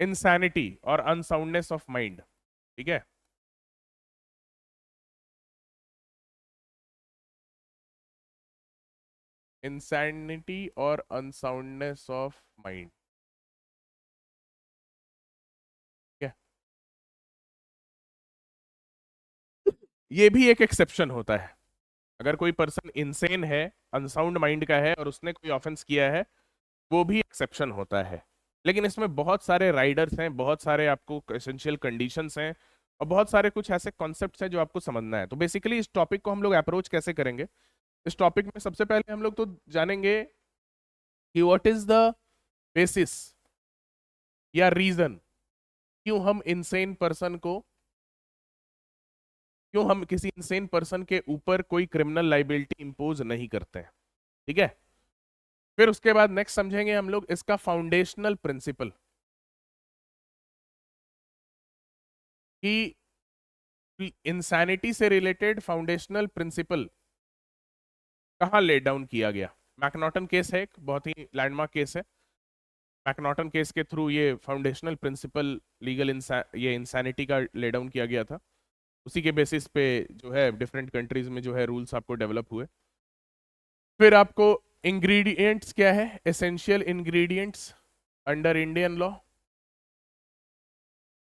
Insanity और unsoundness of mind, ठीक है। इंसैनिटी और अनसाउंडनेस ऑफ माइंड, ठीक है। ये भी एक एक्सेप्शन होता है। अगर कोई पर्सन इंसेन है, अनसाउंड माइंड का है और उसने कोई ऑफेंस किया है, वो भी एक्सेप्शन होता है। लेकिन इसमें बहुत सारे राइडर्स हैं, बहुत सारे आपको एसेंशियल कंडीशंस हैं, और बहुत सारे कुछ ऐसे कॉन्सेप्ट्स हैं जो आपको समझना है। तो बेसिकली इस टॉपिक को हम लोग अप्रोच कैसे करेंगे? इस टॉपिक में सबसे पहले हम लोग तो जानेंगे कि व्हाट इज द बेसिस या रीजन क्यों हम इंसेन पर्सन को, क्यों हम किसी इंसेन पर्सन के ऊपर कोई क्रिमिनल लाइबिलिटी इंपोज नहीं करते हैं, ठीक है। फिर उसके बाद नेक्स्ट समझेंगे हम लोग इसका फाउंडेशनल प्रिंसिपल, कि इंसैनिटी से रिलेटेड फाउंडेशनल प्रिंसिपल कहाँ ले डाउन किया गया। मैकनॉटन केस है, एक बहुत ही लैंडमार्क केस है। मैकनॉटन केस के थ्रू ये फाउंडेशनल प्रिंसिपल लीगल ये इंसैनिटी का ले डाउन किया गया था। उसी के बेसिस पे जो है डिफरेंट कंट्रीज में जो है रूल्स आपको डेवलप हुए। फिर आपको इंग्रेडिएंट्स क्या है, essential ingredients under Indian law,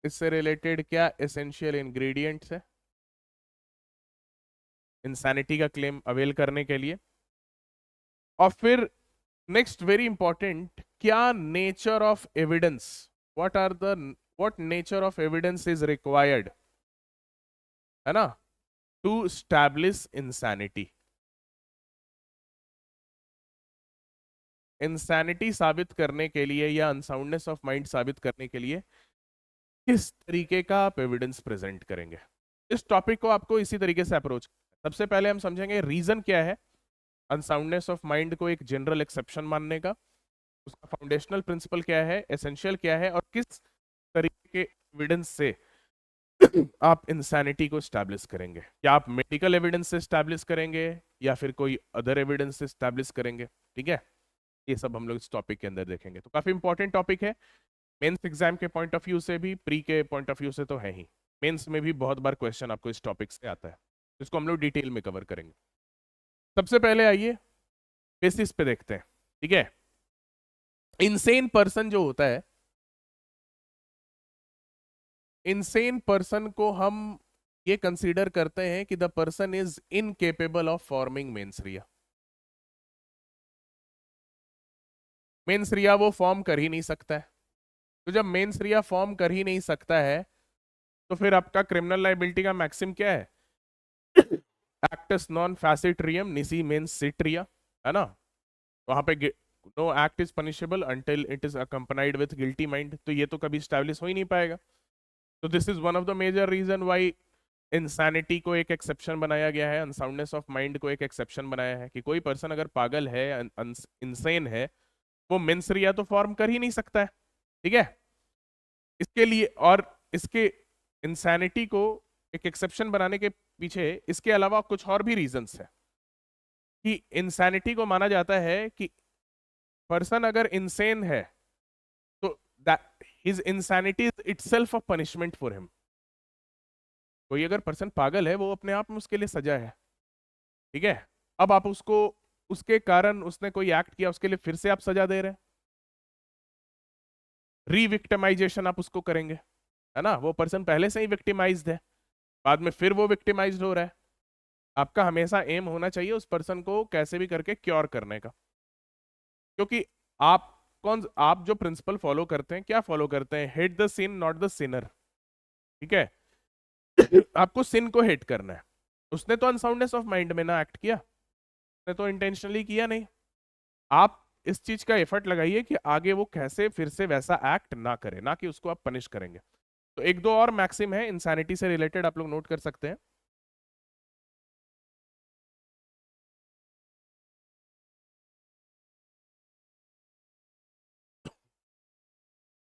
इससे रिलेटेड क्या एसेंशियल इंग्रेडिएंट्स है इंसैनिटी का क्लेम अवेल करने के लिए। और फिर नेक्स्ट वेरी इंपॉर्टेंट, क्या nature of evidence, what are the, what nature of evidence is required, है ना, टू स्टैब्लिश इंसैनिटी। इंसैनिटी साबित करने के लिए या अनसाउंडनेस ऑफ माइंड साबित करने के लिए किस तरीके का आप एविडेंस प्रेजेंट करेंगे। इस टॉपिक को आपको इसी तरीके से अप्रोच, सबसे पहले हम समझेंगे रीजन क्या है अनसाउंडनेस ऑफ माइंड को एक जनरल एक्सेप्शन मानने का, उसका फाउंडेशनल प्रिंसिपल क्या है, एसेंशियल क्या है, और किस तरीके के एविडेंस से आप इंसैनिटी को स्टैब्लिश करेंगे। क्या आप मेडिकल एविडेंस से स्टैब्लिश करेंगे या फिर कोई अदर एविडेंस से स्टैब्लिश करेंगे, ठीक है। ये सब हम लोग इस टॉपिक के अंदर देखेंगे। तो काफी इंपॉर्टेंट टॉपिक है, मेंस एग्जाम के पॉइंट ऑफ व्यू से भी, प्री के पॉइंट ऑफ व्यू से तो है ही, मेंस में भी बहुत बार क्वेश्चन आपको इस टॉपिक से आता है। इसको हम लोग डिटेल में कवर करेंगे। सबसे पहले आइए बेसिस पे देखते हैं, ठीक है। इंसेन पर्सन जो होता है, इंसेन पर्सन को हम ये कंसीडर करते हैं कि the person is incapable of forming mens rea. Mens rea वो फॉर्म कर ही नहीं सकता है। तो जब मेंसरिया फॉर्म कर ही नहीं सकता है, तो फिर आपका क्रिमिनल लाइबिलिटी का मैक्सिम क्या है, एक्टस नॉन फैसिट्रियम निसी मेंस सिट्रिया, है ना। वहां पे no act is punishable until it is accompanied with guilty mind, तो ये तो कभी स्टैब्लिश हो ही नहीं पाएगा। तो this is one of the major reason why insanity को एक एक्सेप्शन बनाया गया है, अनसाउंडनेस ऑफ माइंड को एक एक्सेप्शन बनाया है, कि कोई पर्सन अगर पागल है, इंसेन है, वो मेंसरिया तो फॉर्म कर ही नहीं सकता है, ठीक है। इसके लिए और इसके इंसैनिटी को एक एक्सेप्शन बनाने के पीछे इसके अलावा कुछ और भी रीजंस है, कि इंसैनिटी को माना जाता है कि पर्सन अगर इंसेन है तो that his insanity is itself a punishment for him. कोई अगर पर्सन पागल है, वो अपने आप में उसके लिए सजा है, ठीक है। अब आप उसको, उसके कारण उसने कोई एक्ट किया, उसके लिए फिर से आप सजा दे रहे हैं, रीविक्टिमाइजेशन आप उसको करेंगे, है ना। वो पर्सन पहले से ही विक्टिमाइज्ड है, बाद में फिर वो विक्टिमाइज्ड हो रहा है। आपका हमेशा एम होना चाहिए उस पर्सन को कैसे भी करके क्योर करने का, क्योंकि आप कौन, आप जो प्रिंसिपल फॉलो करते हैं, क्या फॉलो करते हैं, hate the sin not the sinner, ठीक है। आपको सिन को हेट करना है। उसने तो अनसाउंडनेस ऑफ माइंड में ना एक्ट किया, उसने तो इंटेंशनली किया नहीं। आप इस चीज का एफर्ट लगाइए कि आगे वो कैसे फिर से वैसा एक्ट ना करे, ना कि उसको आप पनिश करेंगे। तो एक दो और मैक्सिम है इंसैनिटी से रिलेटेड, आप लोग नोट कर सकते हैं।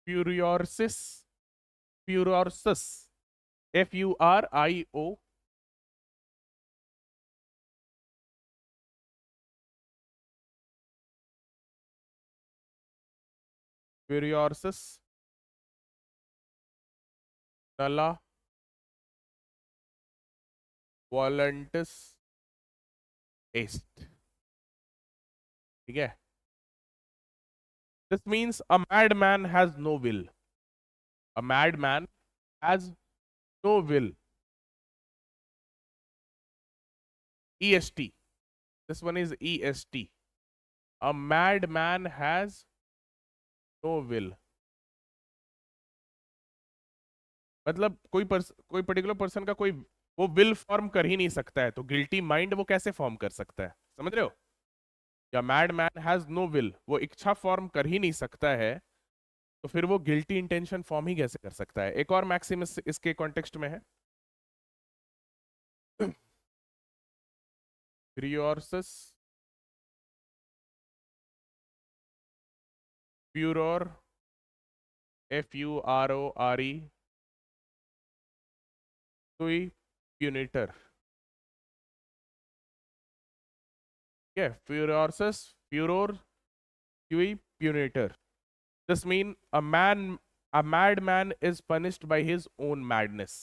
फ्यूरियोसिस, फ्यूरोसिस, FURIO, फ्यूरियोसिस, नला वॉलंटस एस्ट। ठीक है, this means a mad man has no will. A mad man has no will. EST, this one is EST. A madman has no will। मतलब कोई पर्टिकुलर पर्सन का कोई वो विल फॉर्म कर ही नहीं सकता है, तो गिल्टी माइंड वो कैसे फॉर्म कर सकता है, समझ रहे हो? या mad man has no will, वो इच्छा फॉर्म कर ही नहीं सकता है, तो फिर वो गिल्टी इंटेंशन फॉर्म ही कैसे कर सकता है? एक और मैक्सिम इसके कॉन्टेक्स्ट में है। फ्रियोर्सस फ्यूरोर, FURORE, सुई प्यूनिटर। ठीक है, फ्यूरोर्सस फ्यूरोर QE प्यूनिटर। This mean a madman is punished by his own madness.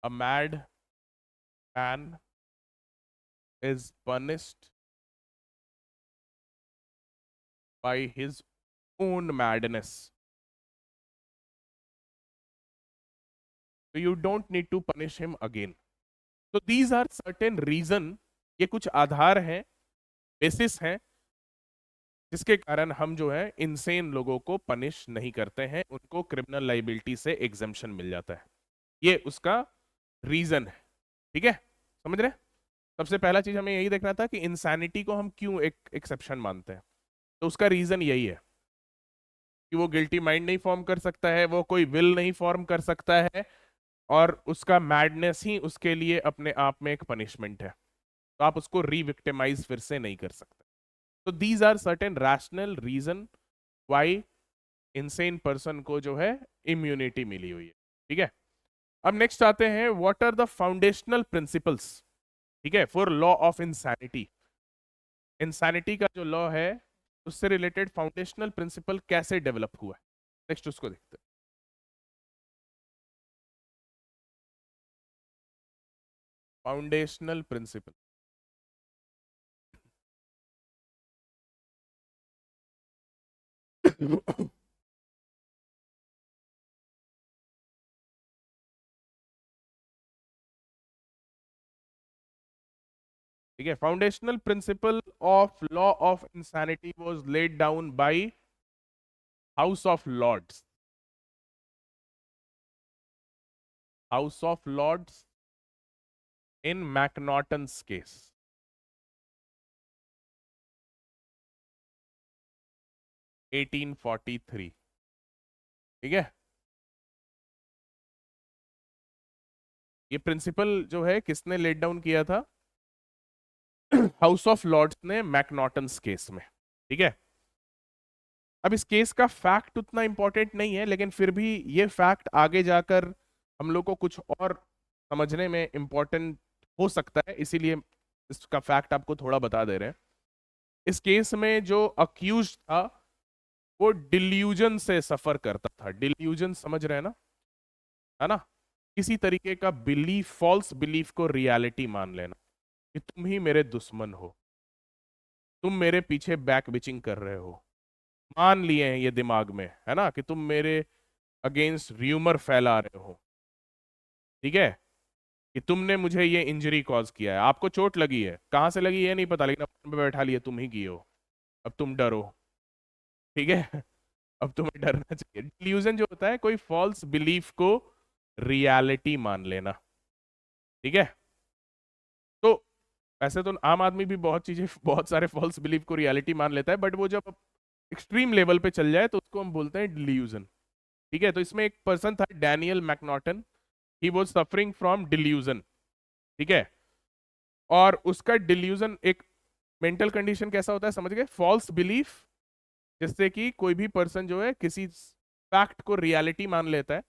A mad man is punished by his own madness. So you don't need to punish him again. So these are certain reason, ये कुछ आधार हैं, basis हैं, जिसके कारण हम जो है insane लोगों को पनिश नहीं करते हैं, उनको क्रिमिनल लाइबिलिटी से एग्जेम्पशन मिल जाता है। ये उसका रीजन है। ठीक है, समझ रहे? सबसे पहला चीज हमें यही देखना था कि इंसैनिटी को हम क्यों एक एक्सेप्शन मानते हैं, तो उसका रीजन यही है कि वो गिल्टी माइंड नहीं फॉर्म कर सकता है, वो कोई विल नहीं फॉर्म कर सकता है, और उसका मैडनेस ही उसके लिए अपने आप में एक पनिशमेंट है, तो आप उसको रीविक्टिमाइज फिर से नहीं कर सकते। तो these are certain rational reason why insane person को जो है इम्यूनिटी मिली हुई है। ठीक है, अब नेक्स्ट आते हैं, what are the foundational principles, ठीक है, for law of insanity. Insanity का जो लॉ है उससे रिलेटेड फाउंडेशनल प्रिंसिपल कैसे डेवलप हुआ है, नेक्स्ट उसको देखते हैं। Foundational principle. ठीक है, foundational principle of law of insanity was laid down by House of Lords. House of Lords in McNaghten's case. 1843। ठीक है, ये प्रिंसिपल जो है किसने लेड डाउन किया था? हाउस ऑफ लॉर्ड्स ने मैकनॉटन्स केस में। ठीक है, अब इस केस का फैक्ट उतना इंपॉर्टेंट नहीं है, लेकिन फिर भी ये फैक्ट आगे जाकर हम लोग को कुछ और समझने में इंपॉर्टेंट हो सकता है, इसीलिए इसका फैक्ट आपको थोड़ा बता दे रहे हैं। इस केस में जो अक्यूज था वो डिल्यूजन से सफर करता था। डिल्यूजन समझ रहे हैं ना, है ना? किसी तरीके का बिलीफ, फॉल्स बिलीफ को रियलिटी मान लेना कि तुम ही मेरे दुश्मन हो, तुम मेरे पीछे बैक बिचिंग कर रहे हो, मान लिए हैं ये दिमाग में, है ना, कि तुम मेरे अगेंस्ट र्यूमर फैला रहे हो। ठीक है, कि तुमने मुझे ये इंजरी कॉज किया है, आपको चोट लगी है, कहाँ से लगी है नहीं पता, लेकिन अब बैठा लिए तुम ही किए हो, अब तुम डरो। ठीक है, अब तुम्हें डरना चाहिए। डिल्यूजन जो होता है कोई फॉल्स बिलीफ को रियलिटी मान लेना। ठीक है, तो ऐसे तो आम आदमी भी बहुत चीजें बहुत सारे फॉल्स बिलीफ को रियलिटी मान लेता है, बट वो जब एक्सट्रीम लेवल पे चल जाए तो उसको हम बोलते हैं डिल्यूजन। ठीक है, तो इसमें एक पर्सन था Daniel McNaughton, he was suffering from delusion. ठीक है, और उसका डिल्यूजन एक मेंटल कंडीशन कैसा होता है समझ गए? फॉल्स बिलीफ, जिससे कि कोई भी पर्सन जो है किसी फैक्ट को रियलिटी मान लेता है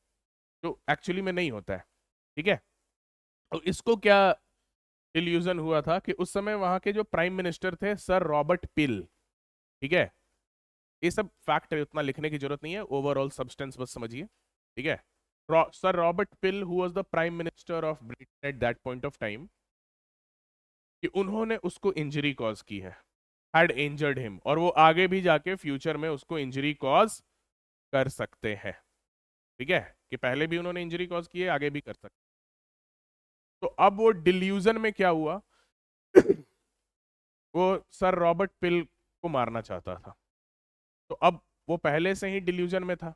जो एक्चुअली में नहीं होता है। ठीक है, तो इसको क्या डिल्यूजन हुआ था कि उस समय वहां के जो प्राइम मिनिस्टर थे सर रॉबर्ट पिल। ठीक है, ये सब फैक्ट है, उतना लिखने की जरूरत नहीं है, ओवरऑल सब्सटेंस बस समझिए, ठीक है। Sir Robert pill who was the prime minister of Britain at that point of time, कि उन्होंने उसको इंजरी कॉज की है, हैड इंजर्ड हिम, और वो आगे भी जाके फ्यूचर में उसको इंजरी कॉज कर सकते हैं, ठीक है, कि पहले भी उन्होंने इंजरी कॉज की है, आगे भी कर सकते। तो अब वो डिल्यूजन में क्या हुआ वो सर रॉबर्ट पिल को मारना चाहता था, तो अब वो पहले से ही डिल्यूजन में था,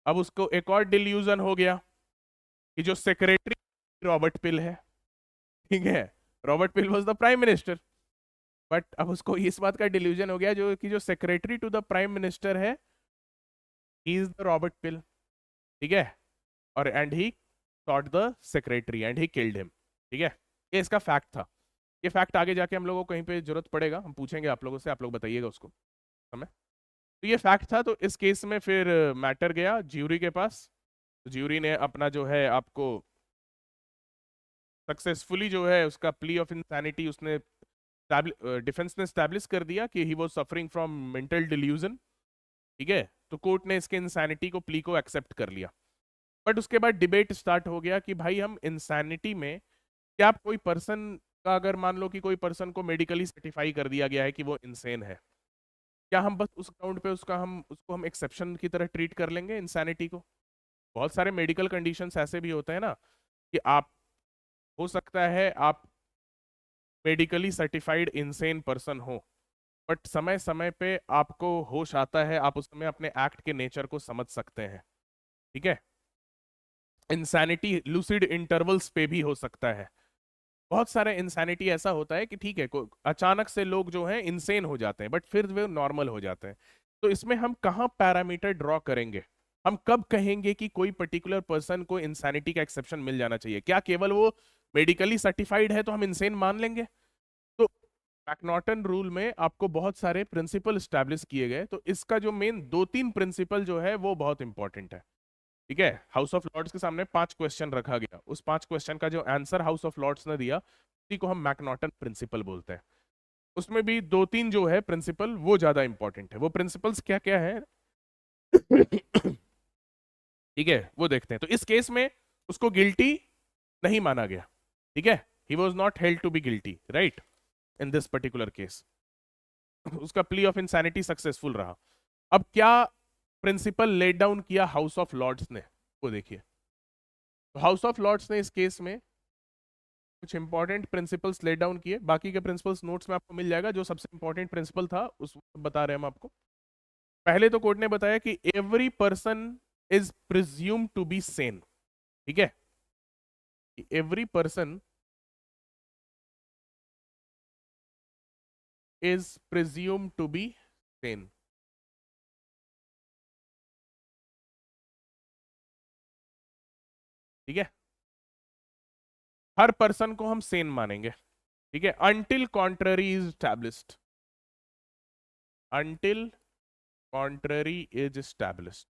अब उसको एक और डिल्यूजन हो गया कि जो सेक्रेटरी रॉबर्ट पिल है, ठीक है, Robert pill was the prime minister, but अब उसको इस बात का डिल्यूजन हो गया जो कि जो secretary to the prime minister है, he is the Robert Peel, ठीक है, और and he shot the secretary and he killed him, ठीक है। ये इसका फैक्ट था, ये फैक्ट आगे जाके हम लोगों को कहीं पे जरूरत पड़ेगा, हम पूछेंगे आप लोगों से, आप लोग बताइएगा उसको हमें। तो ये फैक्ट था, तो इस केस में फिर मैटर गया ज्यूरी के पास, तो ज्यूरी ने अपना जो है आपको सक्सेसफुली जो है उसका प्ली ऑफ इंसैनिटी उसने डिफेंस ने स्टैब्लिश कर दिया कि he was suffering from mental delusion, ठीक है, तो कोर्ट ने इसके इंसैनिटी को प्ली को एक्सेप्ट कर लिया। बट उसके बाद डिबेट स्टार्ट हो गया कि भाई हम इंसैनिटी में क्या कोई पर्सन का, अगर मान लो कि कोई पर्सन को मेडिकली सर्टिफाई कर दिया गया है कि वो इंसेन है, क्या हम बस उस ग्राउंड पे उसको हम एक्सेप्शन की तरह ट्रीट कर लेंगे इंसैनिटी को? बहुत सारे मेडिकल कंडीशंस ऐसे भी होते हैं ना कि आप, हो सकता है आप मेडिकली सर्टिफाइड इंसेन पर्सन हो, बट समय समय पे आपको होश आता है, आप उस समय अपने एक्ट के नेचर को समझ सकते हैं, ठीक है। इंसैनिटी लूसिड इंटरवल्स पे भी हो सकता है, बहुत सारे इंसैनिटी ऐसा होता है कि ठीक है अचानक से लोग जो हैं इंसेन हो जाते हैं बट फिर वे नॉर्मल हो जाते हैं। तो इसमें हम कहाँ पैरामीटर ड्रॉ करेंगे, हम कब कहेंगे कि कोई पर्टिकुलर पर्सन को इंसैनिटी का एक्सेप्शन मिल जाना चाहिए? क्या केवल वो मेडिकली सर्टिफाइड है तो हम इंसेन मान लेंगे? तो मैकनॉटन रूल में आपको बहुत सारे प्रिंसिपल स्टैब्लिश किए गए, तो इसका जो मेन दो तीन प्रिंसिपल जो है वो बहुत इंपॉर्टेंट है, ठीक है। हाउस ऑफ लॉर्ड्स के सामने 5 क्वेश्चन रखा गया, उस 5 क्वेश्चन का जो आंसर हाउस ऑफ लॉर्ड्स ने दिया उसी को हम मैकनॉटन प्रिंसिपल बोलते हैं। उसमें भी दो तीन जो है प्रिंसिपल वो ज्यादा इंपॉर्टेंट है, वो प्रिंसिपल्स क्या क्या है ठीक है, वो देखते हैं। तो इस केस में उसको गिल्टी नहीं माना गया, ठीक है, he was not held to be guilty, right, in this particular case उसका प्ली ऑफ इंसैनिटी सक्सेसफुल रहा। अब क्या प्रिंसिपल लेट डाउन किया हाउस ऑफ लॉर्ड्स ने, वो देखिए। तो हाउस ऑफ लॉर्ड्स ने इस केस में कुछ इंपॉर्टेंट प्रिंसिपल्स लेट डाउन किए, बाकी के प्रिंसिपल्स नोट्स में आपको मिल जाएगा, जो सबसे इंपॉर्टेंट प्रिंसिपल था उस बता रहे हैं हम आपको। पहले तो कोर्ट ने बताया कि every person is presume to be sane, ठीक है, every person is presume to be sane, ठीक है, हर पर्सन को हम सेन मानेंगे, ठीक है, until contrary is established, until contrary is established.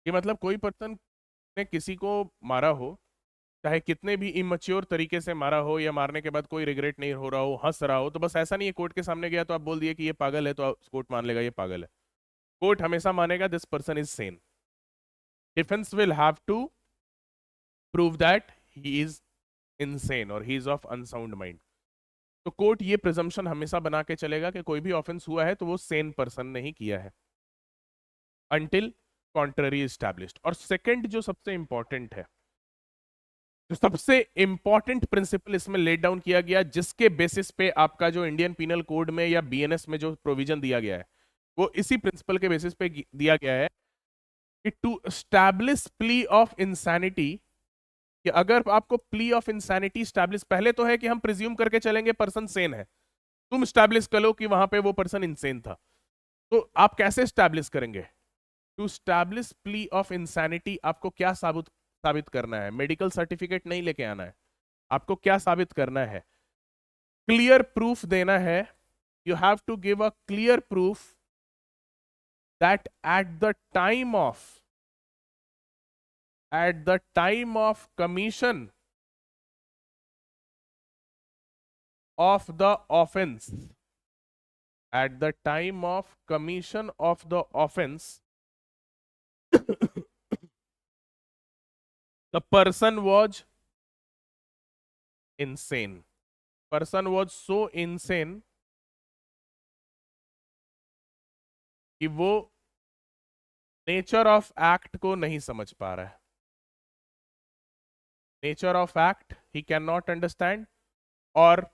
ये मतलब कोई पर्सन ने किसी को मारा हो, चाहे कितने भी इमच्योर तरीके से मारा हो, या मारने के बाद कोई रिग्रेट नहीं हो रहा हो, हंस रहा हो, तो बस ऐसा नहीं है कोर्ट के सामने गया तो आप बोल दिए कि ये पागल है तो कोर्ट मान लेगा ये पागल है। कोर्ट हमेशा मानेगा this person is sane, defence will have to prove that he is insane और he is of unsound mind. तो कोर्ट ये प्रिजम्पशन हमेशा बना के चलेगा कि कोई भी ऑफेंस हुआ है तो वो सेन पर्सन ने ही किया है, अनटिल कॉन्ट्ररी इस्टेब्लिश्ड। और सेकंड जो सबसे इंपॉर्टेंट है, जो सबसे इंपॉर्टेंट प्रिंसिपल इसमें लेट डाउन किया गया, जिसके बेसिस पे आपका जो इंडियन पीनल कोड में या बीएनएस में जो प्रोविजन दिया गया है वो इसी प्रिंसिपल के बेसिस पे दिया गया है, कि to establish plea of insanity, कि अगर आपको प्ली ऑफ इंसैनिटी स्टैब्लिश, पहले तो है कि हम प्रिज्यूम करके चलेंगे पर्सन सेन है, तुम स्टैब्लिश करो कि वहां पे वो पर्सन इंसेन था, तो आप कैसे स्टैब्लिश करेंगे? To establish plea of insanity आपको क्या साबित साबित करना है? मेडिकल सर्टिफिकेट नहीं लेके आना है, आपको क्या साबित करना है? क्लियर प्रूफ देना है, you have to give a clear proof that at the time of commission of the offense, at the time of commission of the offense, the person was insane. Person was so insane कि वो nature of act को नहीं समझ पा रहा है. Nature of act he can not understand, और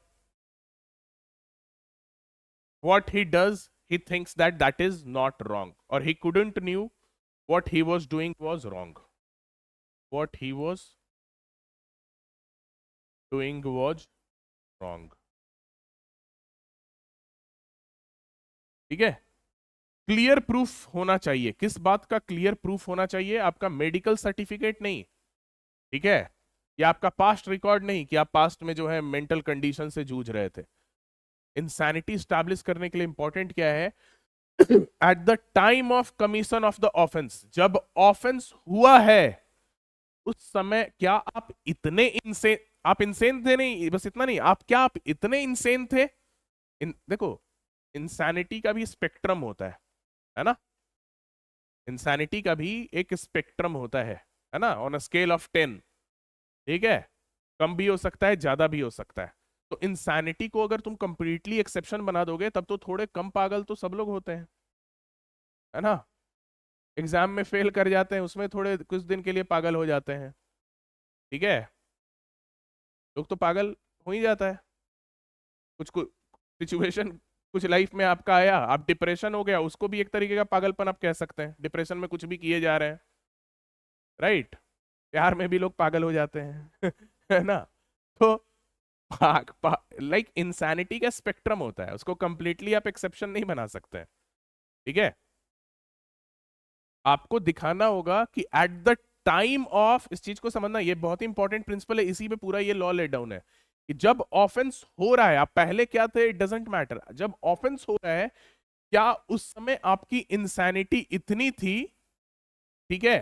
what he does, he thinks that that is not wrong, or he couldn't knew what he was doing was wrong. What he was doing was wrong. ठीक है. Clear proof होना चाहिए. किस बात का clear proof होना चाहिए? आपका मेडिकल सर्टिफिकेट नहीं, ठीक है, या आपका पास्ट रिकॉर्ड नहीं कि आप पास्ट में जो है मेंटल कंडीशन से जूझ रहे थे. इंसैनिटी स्टैब्लिश करने के लिए इंपॉर्टेंट क्या है? Eight the time of commission of the offence, जब ऑफेंस हुआ है उस समय क्या आप इतने इंसेन, आप इंसेन थे नहीं, बस इतना नहीं, आप क्या आप इतने इंसेन थे? देखो, इंसैनिटी का भी स्पेक्ट्रम होता है ना. इंसैनिटी का भी एक स्पेक्ट्रम होता है ना, ऑन अ स्केल ऑफ 10. ठीक है, कम भी हो सकता है, ज्यादा भी हो सकता है. तो इंसैनिटी को अगर तुम कंप्लीटली एक्सेप्शन बना दोगे तब तो थोड़े कम पागल तो सब लोग होते हैं, है ना. एग्जाम में फेल कर जाते हैं, उसमें थोड़े कुछ दिन के लिए पागल हो जाते हैं. ठीक है, लोग तो पागल हो ही जाता है. कुछ कुछ सिचुएशन कुछ लाइफ में आपका आया, आप डिप्रेशन हो गया, उसको भी एक तरीके का पागलपन आप कह सकते हैं. डिप्रेशन में कुछ भी किए जा रहे हैं, राइट. प्यार में भी लोग पागल हो जाते हैं है ना. तो लाइक इंसैनिटी का स्पेक्ट्रम होता है, उसको कंप्लीटली आप एक्सेप्शन नहीं बना सकते हैं. ठीक है, आपको दिखाना होगा कि एट द टाइम ऑफ, इस चीज को समझना, ये बहुत ही इंपॉर्टेंट प्रिंसिपल है, इसी पे पूरा ये लॉ लेट डाउन है कि जब ऑफेंस हो रहा है, आप पहले क्या थे इट डजेंट मैटर, जब ऑफेंस हो रहा है क्या उस समय आपकी इंसैनिटी इतनी थी, ठीक है,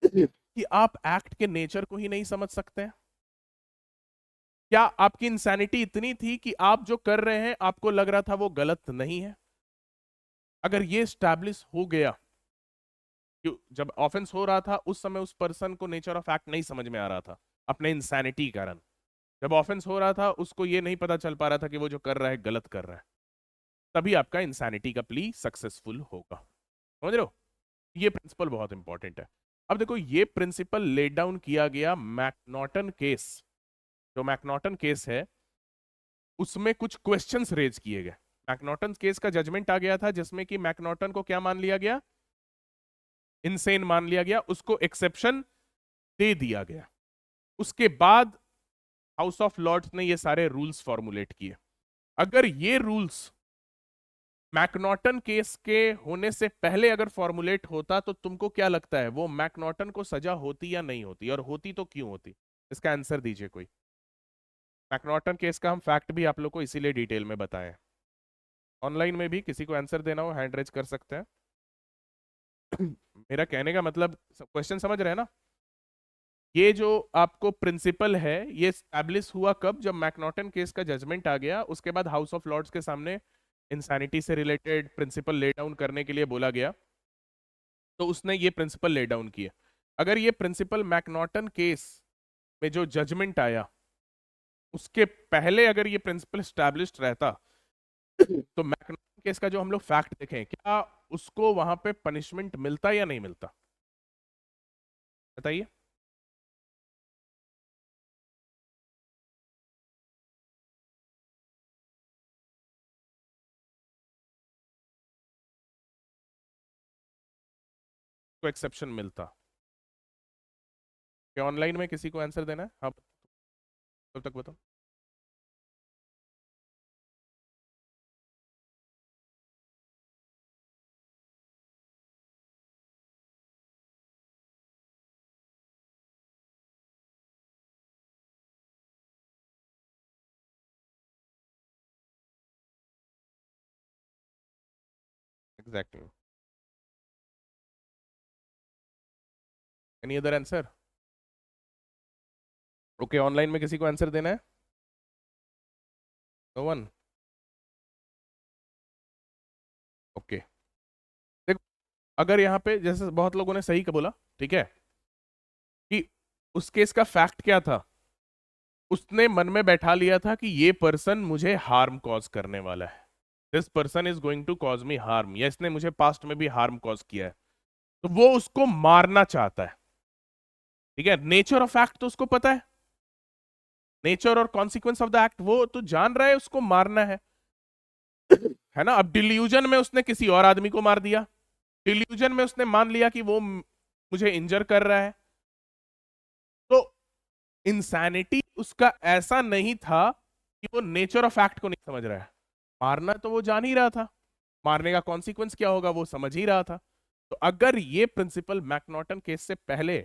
कि आप एक्ट के नेचर को ही नहीं समझ सकते हैं? क्या आपकी इंसैनिटी इतनी थी कि आप जो कर रहे हैं आपको लग रहा था वो गलत नहीं है? अगर ये स्टैब्लिश हो गया कि जब ऑफेंस हो रहा था उस समय उस पर्सन को नेचर ऑफ एक्ट नहीं समझ में आ रहा था अपने इंसैनिटी कारण, जब ऑफेंस हो रहा था उसको ये नहीं पता चल पा रहा था कि वो जो कर रहा है गलत कर रहा है, तभी आपका इंसैनिटी का प्ली सक्सेसफुल होगा. समझ रहे हो? ये प्रिंसिपल बहुत इंपॉर्टेंट है. अब देखो, ये प्रिंसिपल लेट डाउन किया गया मैकनॉटन केस. जो मैकनॉटन केस है उसमें कुछ क्वेश्चंस रेज किए गए. मैकनॉटन केस का जजमेंट आ गया था जिसमें कि मैकनॉटन को क्या मान लिया गया? इनसेन मान लिया गया, उसको एक्सेप्शन दे दिया गया. उसके बाद हाउस ऑफ लॉर्ड्स ने ये सारे रूल्स फॉर्मुलेट किए. अगर ये रूल्स मैकनॉटन केस के होने से पहले अगर फॉर्मुलेट होता तो तुमको क्या लगता है वो मैकनॉटन को सजा होती या नहीं होती, और होती तो क्यों होती? इसका आंसर दीजिए कोई. मैकनॉटन केस का हम फैक्ट भी आप लोग को इसीलिए डिटेल में बताएं. ऑनलाइन में भी किसी को आंसर देना हो हैंड रेज कर सकते हैं. मेरा कहने का मतलब क्वेश्चन समझ रहे हैं ना? ये जो आपको प्रिंसिपल है ये स्टैब्लिश हुआ कब? जब मैकनॉटन केस का जजमेंट आ गया, उसके बाद हाउस ऑफ लॉर्ड्स के सामने इंसैनिटी से रिलेटेड प्रिंसिपल ले डाउन करने के लिए बोला गया, तो उसने ये प्रिंसिपल ले डाउन किए. अगर ये प्रिंसिपल मैकनॉटन केस में जो जजमेंट आया उसके पहले अगर ये प्रिंसिपल स्टैब्लिश्ड रहता तो मैकनॉटन केस का जो हम लोग फैक्ट देखें, क्या उसको वहां पे पनिशमेंट मिलता या नहीं मिलता? बताइए. को एक्सेप्शन मिलता? क्या ऑनलाइन में किसी को आंसर देना है? हाँ, तब तक बताओ. Exactly. Any other answer? Okay, online में किसी को आंसर देना है? No one. ओके, देखो अगर यहाँ पे जैसे बहुत लोगों ने सही बोला, ठीक है, कि उस केस का फैक्ट क्या था, उसने मन में बैठा लिया था कि ये पर्सन मुझे हार्म कॉज करने वाला है, this person is going to cause me harm, या इसने मुझे पास्ट में भी हार्म कॉज किया है, तो वो उसको मारना चाहता है। ठीक है, नेचर ऑफ एक्ट तो उसको पता है, नेचर और कॉन्सिक्वेंस ऑफ द एक्ट वो तो जान रहा है, उसको मारना है ना। अब डिल्यूजन में उसने किसी और आदमी को मार दिया, डिल्यूजन में उसने मान लिया कि वो मुझे इंजर कर रहा है, तो इंसैनिटी उसका ऐसा नहीं था कि वो नेचर ऑफ एक्ट को नहीं समझ रहा है, मारना तो वो जान ही रहा था, मारने का कॉन्सिक्वेंस क्या होगा वो समझ ही रहा था। तो अगर ये प्रिंसिपल मैकनॉटन केस से पहले,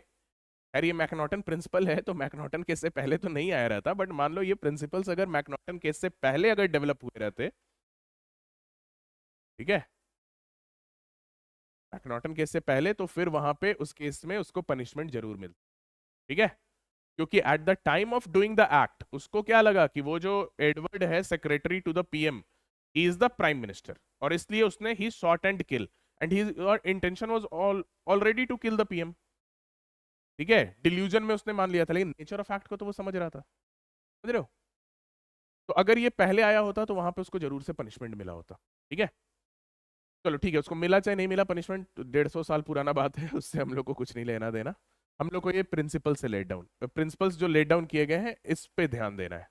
यार ये मैकनॉटन प्रिंसिपल है तो मैकनॉटन केस से पहले तो नहीं आया रहता, बट मान लो ये प्रिंसिपल्स अगर मैकनॉटन केस से पहले अगर डेवलप हुए रहते, ठीक है, मैकनॉटन केस से पहले, तो फिर वहां पे उस केस में उसको पनिशमेंट जरूर मिलती। ठीक है, क्योंकि at the time of doing the act उसको क्या लगा कि वो जो एडवर्ड है secretary to the PM, he is the prime minister, और इसलिए उसने he shot and kill, and his intention was already to kill the PM. ठीक है, डिल्यूजन में उसने मान लिया था, लेकिन नेचर ऑफ एक्ट को तो वो समझ रहा था, समझ रहे हो। तो अगर ये पहले आया होता तो वहां पे उसको जरूर से पनिशमेंट मिला होता। ठीक है, चलो ठीक है, उसको मिला चाहे नहीं मिला पनिशमेंट, 150 साल पुराना बात है, उससे हम लोग को कुछ नहीं लेना देना। हम लोग को ये प्रिंसिपल से लेट डाउन, प्रिंसिपल्स जो लेट डाउन किए गए हैं इस पे ध्यान देना है।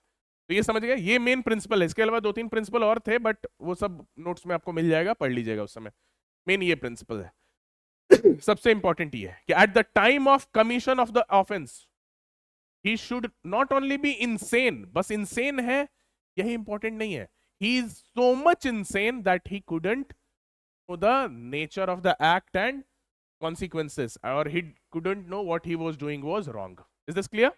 तो ये समझ गए, ये मेन प्रिंसिपल है, इसके अलावा 2-3 प्रिंसिपल और थे बट वो सब नोट्स में आपको मिल जाएगा, पढ़ लीजिएगा उस समय। मेन ये प्रिंसिपल है। सबसे इंपॉर्टेंट ये है कि at the time of commission of the offence he should not only be insane, बस इनसेन है यही इंपॉर्टेंट नहीं है, he is so much insane that he couldn't know the nature of the act and consequences, or he couldn't know what he was doing was wrong. Is this clear?